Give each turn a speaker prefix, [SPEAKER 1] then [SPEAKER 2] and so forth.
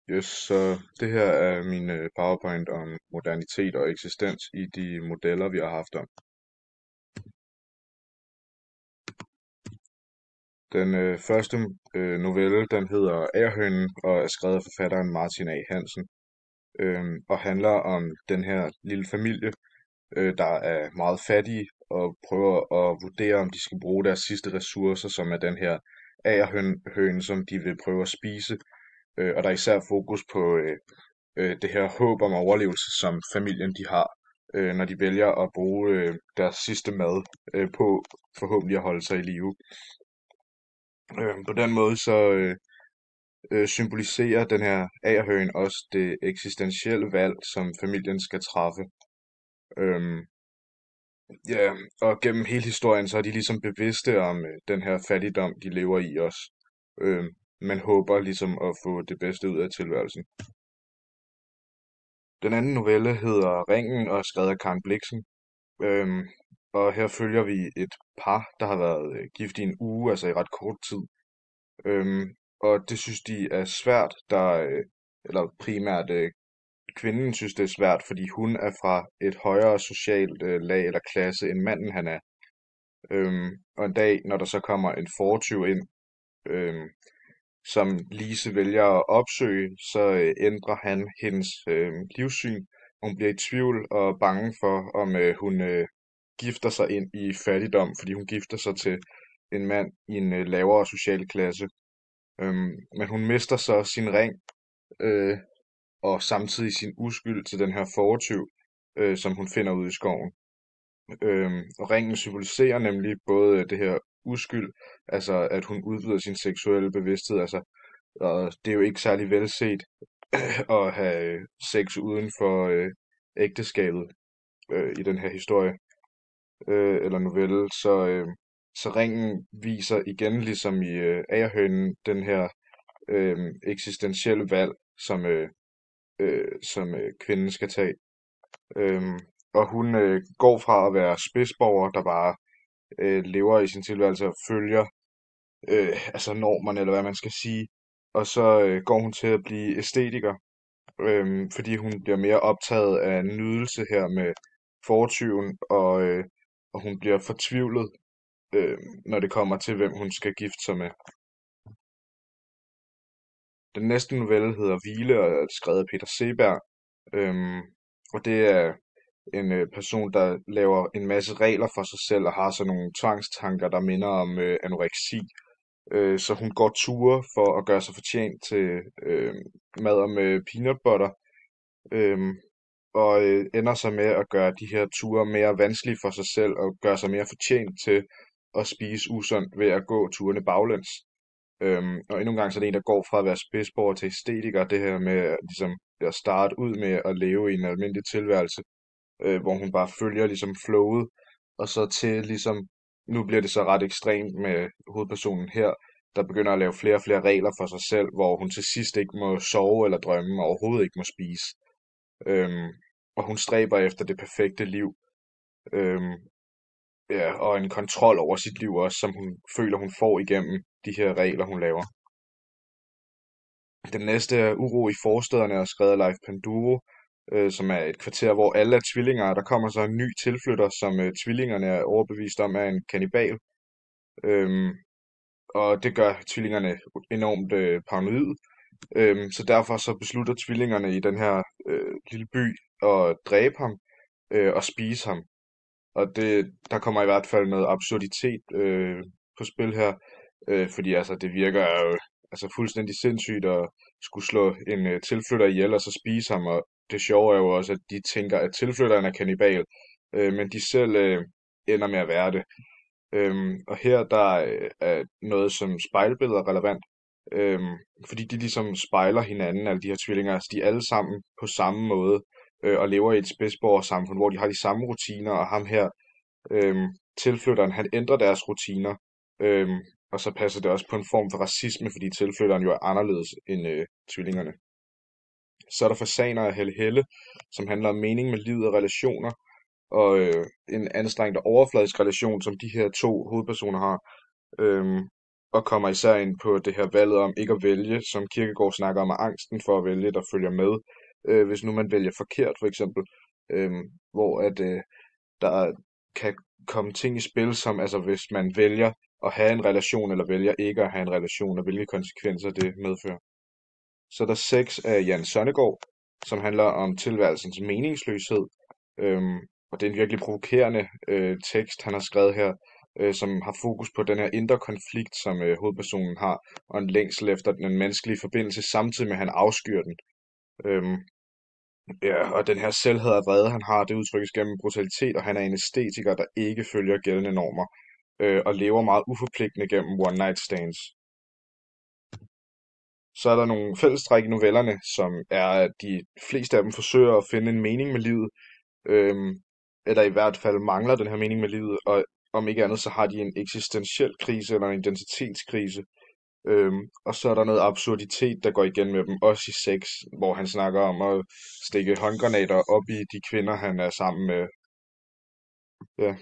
[SPEAKER 1] Yes, så det her er min PowerPoint om modernitet og eksistens i de modeller, vi har haft om. Den første novelle, den hedder Agerhønen og er skrevet af forfatteren Martin A. Hansen, og handler om den her lille familie, der er meget fattige og prøver at vurdere, om de skal bruge deres sidste ressourcer, som er den her agerhøne, som de vil prøve at spise. Og der er især fokus på det her håb om overlevelse, som familien de har, når de vælger at bruge deres sidste mad på forhåbentlig at holde sig i live. På den måde så symboliserer den her agerhøne også det eksistentielle valg, som familien skal træffe. Øhm, ja, og gennem hele historien, så er de ligesom bevidste om den her fattigdom, de lever i også. Man håber ligesom at få det bedste ud af tilværelsen. Den anden novelle hedder Ringen og er skrevet af Karen Blixen. Øhm, og her følger vi et par, der har været gift i en uge, altså i ret kort tid. Og det synes de er svært, eller primært kvinden synes det er svært, fordi hun er fra et højere socialt lag eller klasse, end manden han er. Og en dag, når der så kommer en fortyv ind, øhm, som Lise vælger at opsøge, så ændrer han hendes livssyn. Hun bliver i tvivl og bange for, om hun gifter sig ind i fattigdom, fordi hun gifter sig til en mand i en lavere social klasse. Men hun mister så sin ring, øh, og samtidig sin uskyld til den her fortyv, som hun finder ude i skoven. Og ringen symboliserer nemlig både det her uskyld, altså at hun udvider sin seksuelle bevidsthed, altså, og det er jo ikke særlig velset at have sex uden for ægteskabet i den her historie eller novelle, så ringen viser igen, ligesom i Agerhønen, den her eksistentielle valg, som kvinden skal tage. Øhm, og hun går fra at være spidsborger, der bare lever i sin tilværelse og følger altså normerne, eller hvad man skal sige, og så går hun til at blive æstetiker, fordi hun bliver mere optaget af nydelse her med fortyven, og hun bliver fortvivlet, når det kommer til, hvem hun skal gifte sig med. Den næste novelle hedder Hvile og er skrevet af Peter Seeberg, og det er en person, der laver en masse regler for sig selv og har sådan nogle tvangstanker, der minder om anoreksi. Så hun går ture for at gøre sig fortjent til mad med peanut butter, øhm, og ender så med at gøre de her ture mere vanskelige for sig selv og gøre sig mere fortjent til at spise usundt ved at gå turene baglæns. Og endnu en gang så er det en, der går fra at være spidsborger til æstetiker, det her med ligesom, at starte ud med at leve i en almindelig tilværelse, hvor hun bare følger ligesom flowet, og så til ligesom, nu bliver det så ret ekstremt med hovedpersonen her, der begynder at lave flere og flere regler for sig selv, hvor hun til sidst ikke må sove eller drømme, og overhovedet ikke må spise. Øhm, og hun stræber efter det perfekte liv, øhm, ja, og en kontrol over sit liv også, som hun føler, hun får igennem de her regler, hun laver. Den næste er Uro i forstæderne er skrevet af Leif Panduro, som er et kvarter, hvor alle er tvillinger. Der kommer så en ny tilflytter, som tvillingerne er overbevist om er en kannibal. Øhm, og det gør tvillingerne enormt paranoid. Så derfor så beslutter tvillingerne i den her lille by at dræbe ham og spise ham. Og der kommer i hvert fald noget absurditet på spil her, fordi altså det virker jo altså fuldstændig sindssygt at skulle slå en tilflytter ihjel og så spise ham, og det sjove er jo også, at de tænker, at tilflytteren er kannibal, men de selv ender med at være det. Og her der er noget som spejlbilleder relevant, øhm, fordi de ligesom spejler hinanden, alle de her tvillinger, altså de er alle sammen på samme måde, og lever i et spidsborgersamfund, hvor de har de samme rutiner, og ham her, øhm, tilflytteren, han ændrer deres rutiner, øhm, og så passer det også på en form for racisme, fordi tilflytteren jo er anderledes end tvillingerne. Så er der Fasaner af Helle Helle, som handler om mening med livet og relationer, og en anstrengt og overfladisk relation, som de her to hovedpersoner har. Øhm, og kommer især ind på det her valget om ikke at vælge, som Kierkegaard snakker om, at angsten for at vælge, der følger med, hvis nu man vælger forkert, for eksempel, hvor der kan komme ting i spil, som altså hvis man vælger at have en relation, eller vælger ikke at have en relation, og hvilke konsekvenser det medfører. Så er der 6 af Jan Sonnegaard, som handler om tilværelsens meningsløshed. Og det er en virkelig provokerende tekst, han har skrevet her, som har fokus på den her indre konflikt, som hovedpersonen har, og en længsel efter den menneskelige forbindelse, samtidig med, at han afskyr den. Øhm, ja, og den her selvhed og vrede, han har, det udtrykkes gennem brutalitet, og han er en æstetiker, der ikke følger gældende normer, og lever meget uforpligtende gennem one night stands. Så er der nogle fællestræk i novellerne, som er, at de fleste af dem forsøger at finde en mening med livet, øhm, eller i hvert fald mangler den her mening med livet, og om ikke andet, så har de en eksistentiel krise eller en identitetskrise. Og så er der noget absurditet, der går igen med dem, også i sex, hvor han snakker om at stikke håndgranater op i de kvinder, han er sammen med. Ja.